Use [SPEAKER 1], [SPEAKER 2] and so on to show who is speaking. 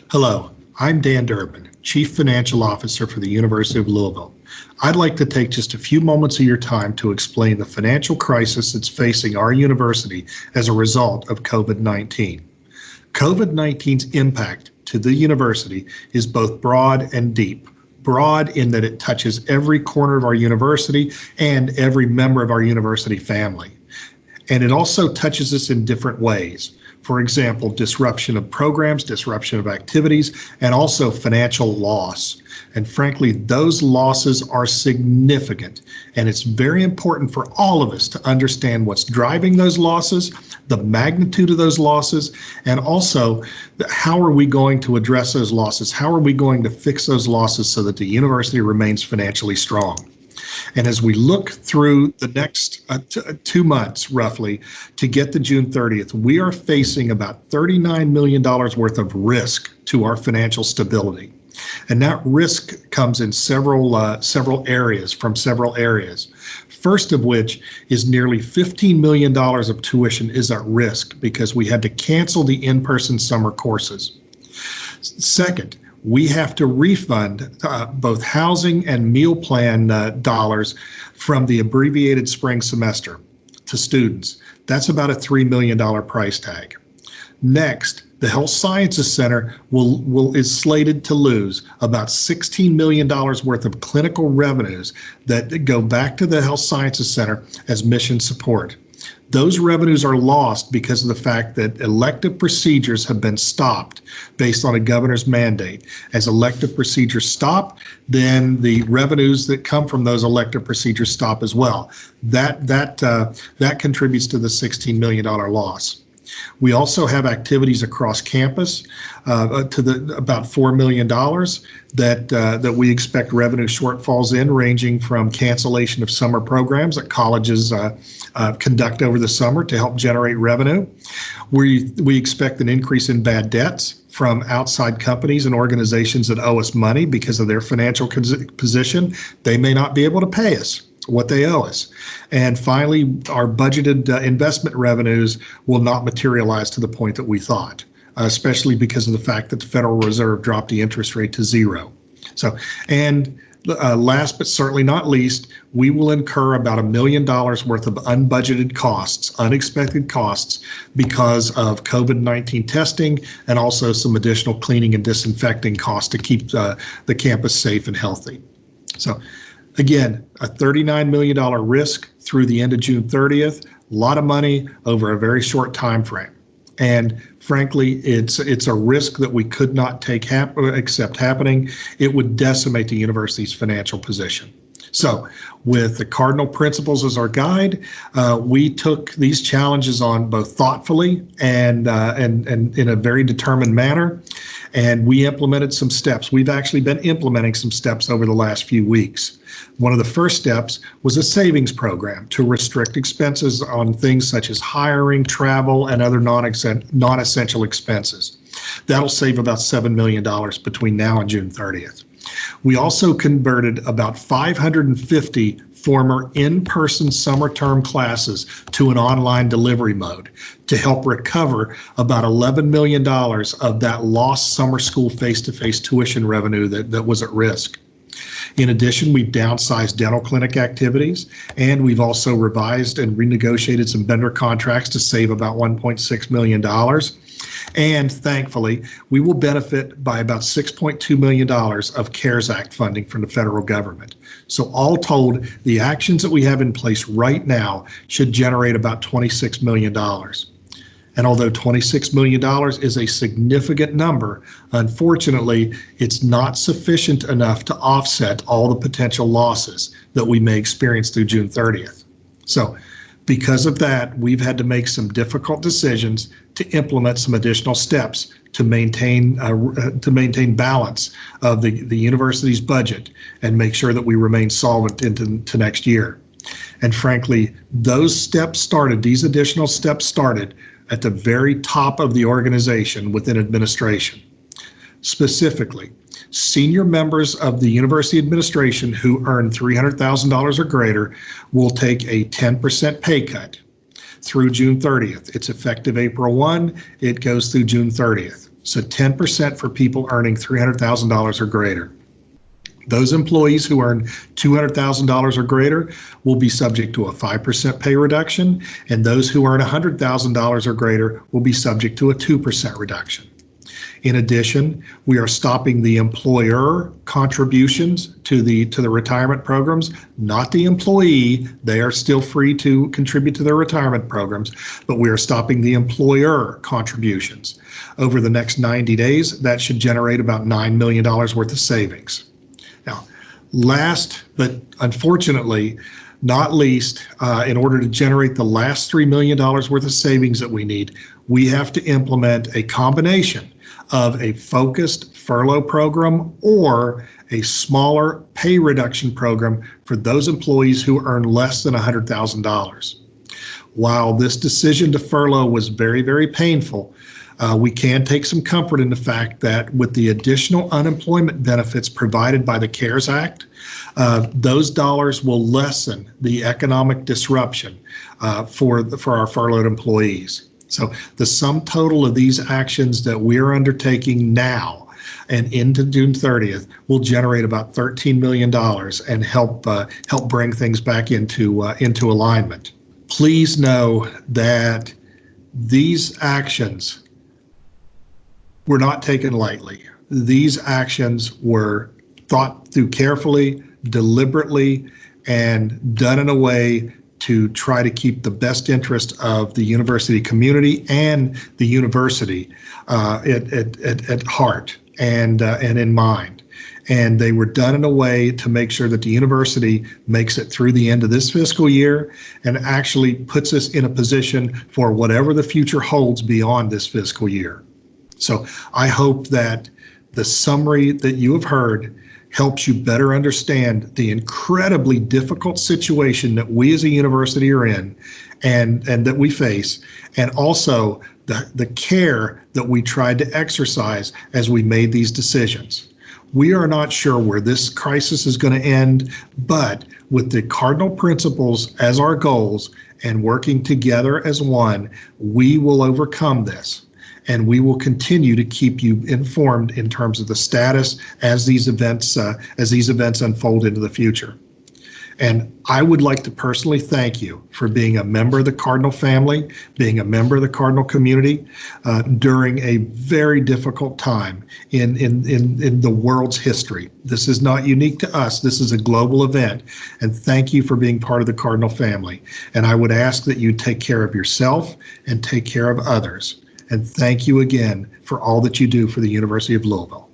[SPEAKER 1] Hello, I'm Dan Durbin, Chief Financial Officer for the University of Louisville. I'd like to take just a few moments of your time to explain the financial crisis that's facing our university as a result of COVID-19. COVID-19's impact to the university is both broad and deep. Broad in that it touches every corner of our university and every member of our university family. And it also touches us in different ways. For example, disruption of programs, disruption of activities, and also financial loss. And frankly, those losses are significant. And it's very important for all of us to understand what's driving those losses, the magnitude of those losses, and also how are we going to address those losses? How are we going to fix those losses so that the university remains financially strong? And as we look through the next 2 months, roughly, to get to June 30th, we are facing about $39 million worth of risk to our financial stability. And that risk comes in several areas. First of which is nearly $15 million of tuition is at risk because we had to cancel the in-person summer courses. Second, we have to refund both housing and meal plan dollars from the abbreviated spring semester to students. That's about a $3 million price tag. Next, the Health Sciences Center is slated to lose about $16 million worth of clinical revenues that go back to the Health Sciences Center as mission support. Those revenues are lost because of the fact that elective procedures have been stopped based on a governor's mandate. As elective procedures stop, then the revenues that come from those elective procedures stop as well. That contributes to the $16 million loss. We also have activities across campus to about $4 million that we expect revenue shortfalls in, ranging from cancellation of summer programs that colleges conduct over the summer to help generate revenue. We expect an increase in bad debts from outside companies and organizations that owe us money because of their financial position. They may not be able to pay us what they owe us. And finally, our budgeted investment revenues will not materialize to the point that we thought, especially because of the fact that the Federal Reserve dropped the interest rate to zero. Last but certainly not least, we will incur about $1 million worth of unbudgeted costs, unexpected costs, because of COVID-19 testing and also some additional cleaning and disinfecting costs to keep the campus safe and healthy. So again, a $39 million risk through the end of June 30th, a lot of money over a very short time frame. And frankly, it's a risk that we could not accept happening. It would decimate the university's financial position. So with the cardinal principles as our guide, we took these challenges on both thoughtfully and in a very determined manner. And we implemented some steps. We've actually been implementing some steps over the last few weeks. One of the first steps was a savings program to restrict expenses on things such as hiring, travel, and other non-essential expenses. That'll save about $7 million between now and June 30th. We also converted about 550 former in-person summer term classes to an online delivery mode to help recover about $11 million of that lost summer school face-to-face tuition revenue that was at risk. In addition, we've downsized dental clinic activities, and we've also revised and renegotiated some vendor contracts to save about $1.6 million. And thankfully, we will benefit by about $6.2 million of CARES Act funding from the federal government. So all told, the actions that we have in place right now should generate about $26 million. And although $26 million is a significant number, unfortunately, it's not sufficient enough to offset all the potential losses that we may experience through June 30th. So because of that, we've had to make some difficult decisions to implement some additional steps to maintain balance of the university's budget and make sure that we remain solvent into next year. And frankly, these additional steps started at the very top of the organization within administration. Specifically, senior members of the university administration who earn $300,000 or greater will take a 10% pay cut through June 30th. It's effective April 1. It goes through June 30th. So 10% for people earning $300,000 or greater. Those employees who earn $200,000 or greater will be subject to a 5% pay reduction, and those who earn $100,000 or greater will be subject to a 2% reduction. In addition, we are stopping the employer contributions to the retirement programs, not the employee. They are still free to contribute to their retirement programs, but we are stopping the employer contributions. Over the next 90 days, that should generate about $9 million worth of savings. Now, last, but unfortunately not least, in order to generate the last $3 million worth of savings that we need, we have to implement a combination of a focused furlough program or a smaller pay reduction program for those employees who earn less than $100,000. While this decision to furlough was very, very painful, we can take some comfort in the fact that with the additional unemployment benefits provided by the CARES Act, those dollars will lessen the economic disruption for our furloughed employees. So the sum total of these actions that we're undertaking now and into June 30th will generate about $13 million and help bring things back into alignment. Please know that these actions were not taken lightly. These actions were thought through carefully, deliberately, and done in a way to try to keep the best interest of the university community and the university at heart and in mind. And they were done in a way to make sure that the university makes it through the end of this fiscal year and actually puts us in a position for whatever the future holds beyond this fiscal year. So I hope that the summary that you have heard helps you better understand the incredibly difficult situation that we as a university are in and that we face, and also the care that we tried to exercise as we made these decisions. We are not sure where this crisis is going to end, but with the cardinal principles as our goals and working together as one, we will overcome this. And we will continue to keep you informed in terms of the status as these events unfold into the future. And I would like to personally thank you for being a member of the Cardinal family, being a member of the Cardinal community during a very difficult time in the world's history. This is not unique to us. This is a global event. And thank you for being part of the Cardinal family. And I would ask that you take care of yourself and take care of others. And thank you again for all that you do for the University of Louisville.